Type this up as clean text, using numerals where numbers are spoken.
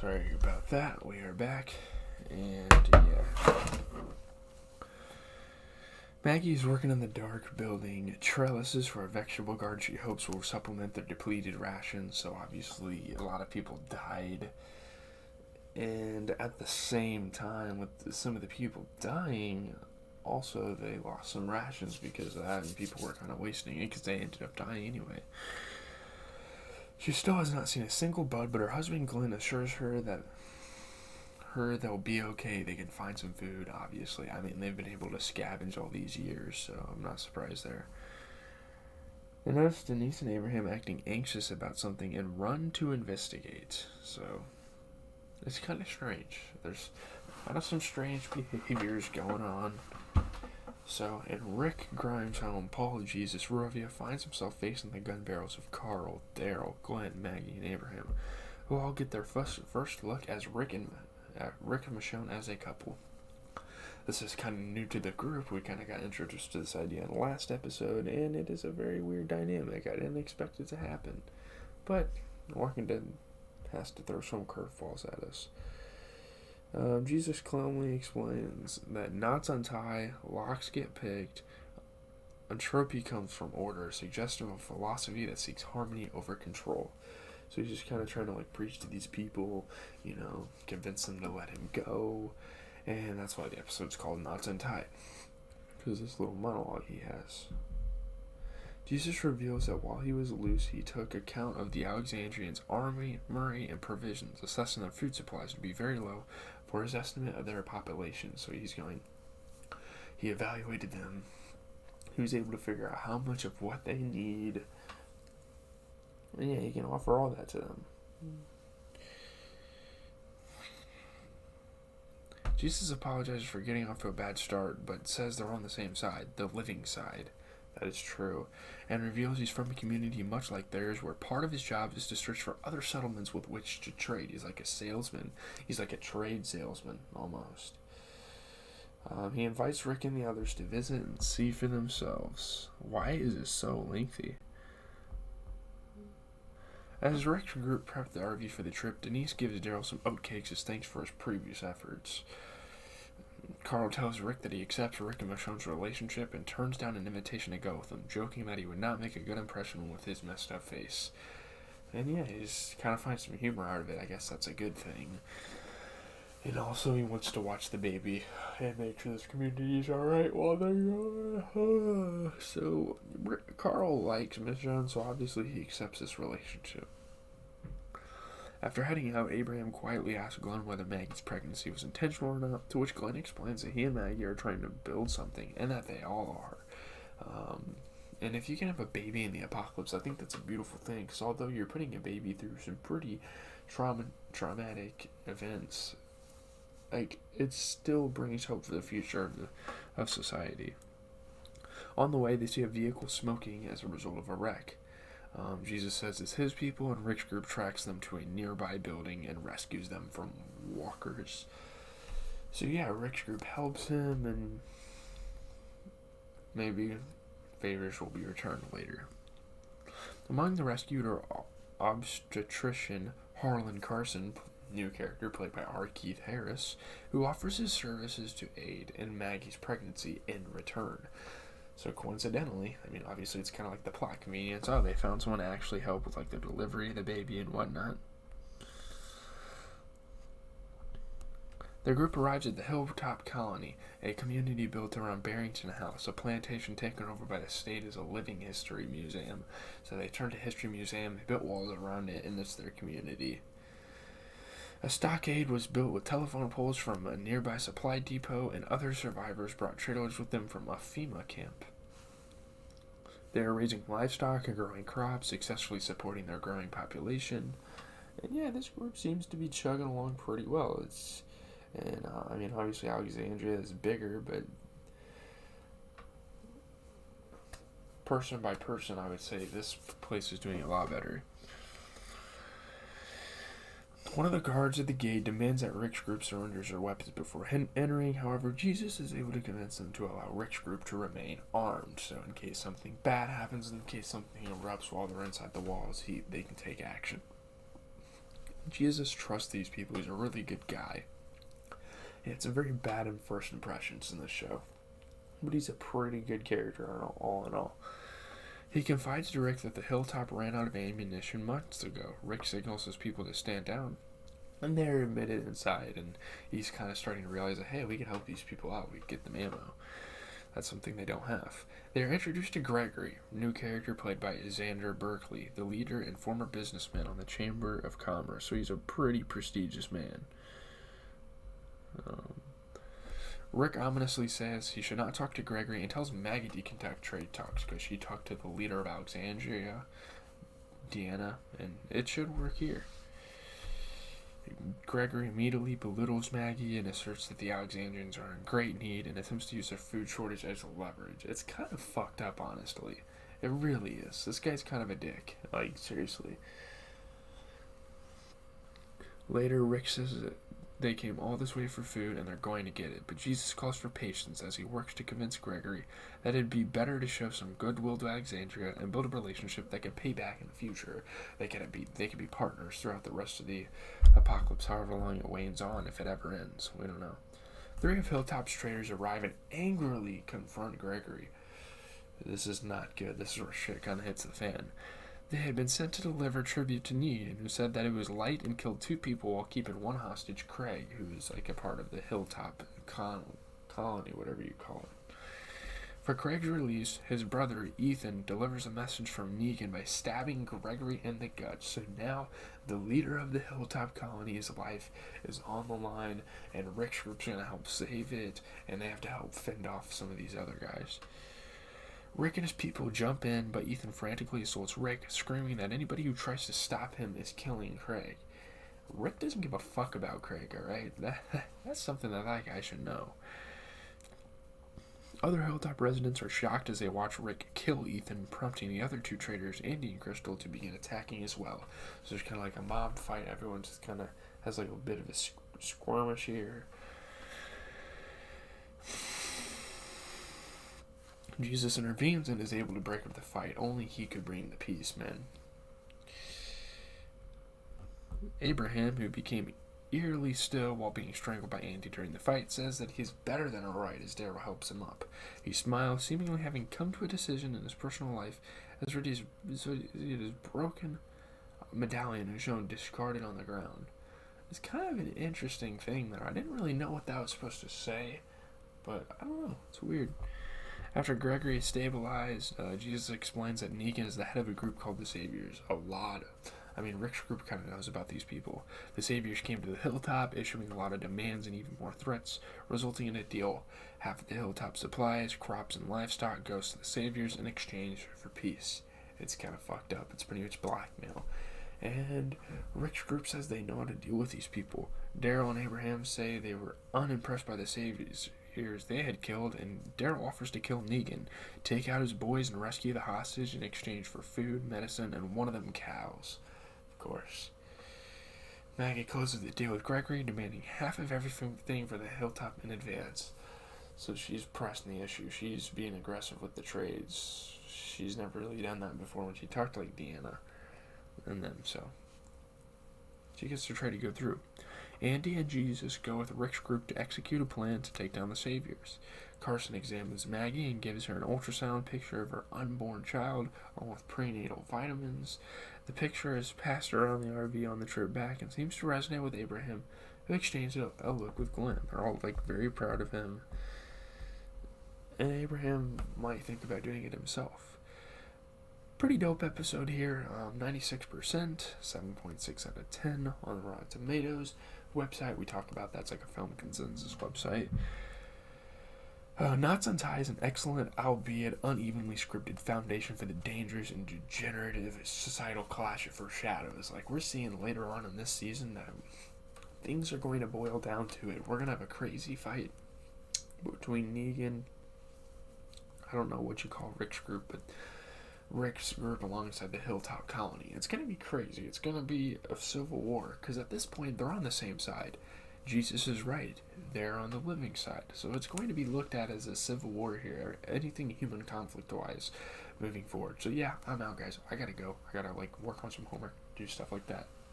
Sorry about that. We are back. And yeah. Maggie's working in the dark, building trellises for a vegetable garden she hopes will supplement their depleted rations. So obviously, a lot of people died. And at the same time, with some of the people dying, also they lost some rations because of that, and people were kind of wasting it because they ended up dying anyway. She still has not seen a single bud, but her husband Glenn assures her that they'll be okay. They can find some food, obviously. I mean, they've been able to scavenge all these years, so I'm not surprised there. They notice Denise and Abraham acting anxious about something and run to investigate. So, it's kind of strange. There's kind of some strange behaviors going on. So, in Rick Grimes' home, Paul Jesus Rovia finds himself facing the gun barrels of Carl, Daryl, Glenn, Maggie, and Abraham, who all get their first look as Rick and Michonne as a couple. This is kind of new to the group. We kind of got introduced to this idea in the last episode, and it is a very weird dynamic. I didn't expect it to happen. But Walking Dead has to throw some curveballs at us. Jesus calmly explains that knots untie, locks get picked, entropy comes from order, suggestive of a philosophy that seeks harmony over control. So he's just kind of trying to preach to these people, convince them to let him go, and that's why the episode's called Knots Untied, because this little monologue he has. Jesus reveals that while he was loose, he took account of the Alexandrians' armory and provisions, assessing their food supplies to be very low for his estimate of their population. So he evaluated them. He was able to figure out how much of what they need. And yeah, he can offer all that to them. Jesus apologizes for getting off to a bad start, but says they're on the same side, the living side. That is true, and reveals he's from a community much like theirs, where part of his job is to search for other settlements with which to trade. He's like a salesman. He's like a trade salesman, almost. He invites Rick and the others to visit and see for themselves. Why is it so lengthy? As Rick's group prepped the RV for the trip, Denise gives Daryl some oatcakes as thanks for his previous efforts. Carl tells Rick that he accepts Rick and Michonne's relationship and turns down an invitation to go with them, joking that he would not make a good impression with his messed up face. And yeah, he just kind of finds some humor out of it. I guess that's a good thing. And also he wants to watch the baby and make sure this community is alright while they're gone. So Carl likes Michonne, so obviously he accepts this relationship. After heading out, Abraham quietly asks Glenn whether Maggie's pregnancy was intentional or not, to which Glenn explains that he and Maggie are trying to build something, and that they all are. And if you can have a baby in the apocalypse, I think that's a beautiful thing, because although you're putting a baby through some pretty traumatic events, it still brings hope for the future of society. On the way, they see a vehicle smoking as a result of a wreck. Jesus says it's his people, and Rick's group tracks them to a nearby building and rescues them from walkers. So yeah, Rick's group helps him, and maybe favors will be returned later. Among the rescued are obstetrician Harlan Carson, new character played by R. Keith Harris, who offers his services to aid in Maggie's pregnancy in return. So coincidentally, obviously it's kind of like the plot convenience. Oh, they found someone to actually help with the delivery of the baby and whatnot. Their group arrives at the Hilltop Colony, a community built around Barrington House, a plantation taken over by the state as a living history museum. So they turned to history museum, they built walls around it, and it's their community. A stockade was built with telephone poles from a nearby supply depot, and other survivors brought trailers with them from a FEMA camp. They are raising livestock and growing crops, successfully supporting their growing population. And yeah, this group seems to be chugging along pretty well. Obviously Alexandria is bigger, but person by person, I would say this place is doing a lot better. One of the guards at the gate demands that Rick's group surrenders their weapons before entering. However, Jesus is able to convince them to allow Rick's group to remain armed. So in case something bad happens, in case something erupts while they're inside the walls, they can take action. Jesus trusts these people. He's a really good guy. Yeah, it's a very bad in first impressions in this show, but he's a pretty good character all in all. He confides to Rick that the Hilltop ran out of ammunition months ago. Rick signals his people to stand down, and they're admitted inside, and he's kind of starting to realize that, hey, we can help these people out. We can get them ammo. That's something they don't have. They are introduced to Gregory, new character played by Xander Berkeley, the leader and former businessman on the Chamber of Commerce. So he's a pretty prestigious man. Rick ominously says he should not talk to Gregory and tells Maggie to conduct trade talks because she talked to the leader of Alexandria, Deanna, and it should work here. Gregory immediately belittles Maggie and asserts that the Alexandrians are in great need and attempts to use their food shortage as leverage. It's kind of fucked up, honestly. It really is. This guy's kind of a dick. Like, seriously. Later, Rick says that they came all this way for food and they're going to get it, but Jesus calls for patience as he works to convince Gregory that it'd be better to show some goodwill to Alexandria and build a relationship that could pay back in the future. They could be partners throughout the rest of the apocalypse, however long it wanes on, if it ever ends. We don't know. 3 of Hilltop's traders arrive and angrily confront Gregory. This is not good. This is where shit kind of hits the fan. They had been sent to deliver tribute to Negan, who said that it was light and killed 2 people while keeping 1 hostage, Craig, who is like a part of the Hilltop colony, whatever you call it. For Craig's release, his brother, Ethan, delivers a message from Negan by stabbing Gregory in the gut. So now the leader of the Hilltop colony's life is on the line, and Rick's group's going to help save it, and they have to help fend off some of these other guys. Rick and his people jump in, but Ethan frantically assaults Rick, screaming that anybody who tries to stop him is killing Craig. Rick doesn't give a fuck about Craig, alright? That's something that guy should know. Other Hilltop residents are shocked as they watch Rick kill Ethan, prompting the other 2 traitors, Andy and Crystal, to begin attacking as well. So there's kind of like a mob fight. Everyone just kind of has like a bit of a skirmish here. Jesus intervenes and is able to break up the fight. Only he could bring the peace, man. Abraham, who became eerily still while being strangled by Andy during the fight, says that he's better than alright as Daryl helps him up. He smiles, seemingly having come to a decision in his personal life, as his broken medallion is shown discarded on the ground. It's kind of an interesting thing there. I didn't really know what that was supposed to say, but I don't know. It's weird. After Gregory is stabilized, Jesus explains that Negan is the head of a group called the Saviors. Rick's group kind of knows about these people. The Saviors came to the Hilltop, issuing a lot of demands and even more threats, resulting in a deal. Half of the Hilltop supplies, crops, and livestock goes to the Saviors in exchange for peace. It's kind of fucked up. It's pretty much blackmail. And Rick's group says they know how to deal with these people. Daryl and Abraham say they were unimpressed by the Saviors they had killed, and Daryl offers to kill Negan, take out his boys, and rescue the hostage in exchange for food, medicine, and one of them cows. Of course. Maggie closes the deal with Gregory, demanding half of everything for the Hilltop in advance. So she's pressing the issue. She's being aggressive with the trades. She's never really done that before when she talked like Deanna and them, so she gets to try to go through. Andy and Jesus go with Rick's group to execute a plan to take down the Saviors. Carson examines Maggie and gives her an ultrasound picture of her unborn child, along with prenatal vitamins. The picture is passed around the RV on the trip back and seems to resonate with Abraham, who exchanges a look with Glenn. They're all very proud of him. And Abraham might think about doing it himself. Pretty dope episode here. 96%, 7.6 out of 10 on the Rotten Tomatoes website. We talk about that's like a film consensus website. Untie is an excellent, albeit unevenly scripted foundation for the dangerous and degenerative societal clash it foreshadows. We're seeing later on in this season that things are going to boil down to it. We're going to have a crazy fight between Negan, I don't know what you call Rick's group, but Rick's group alongside the Hilltop colony. It's going to be crazy. It's going to be a civil war, because at this point, they're on the same side. Jesus is right. They're on the living side. So it's going to be looked at as a civil war here, anything human conflict-wise moving forward. So yeah, I'm out, guys. I got to go. I got to work on some homework, do stuff like that.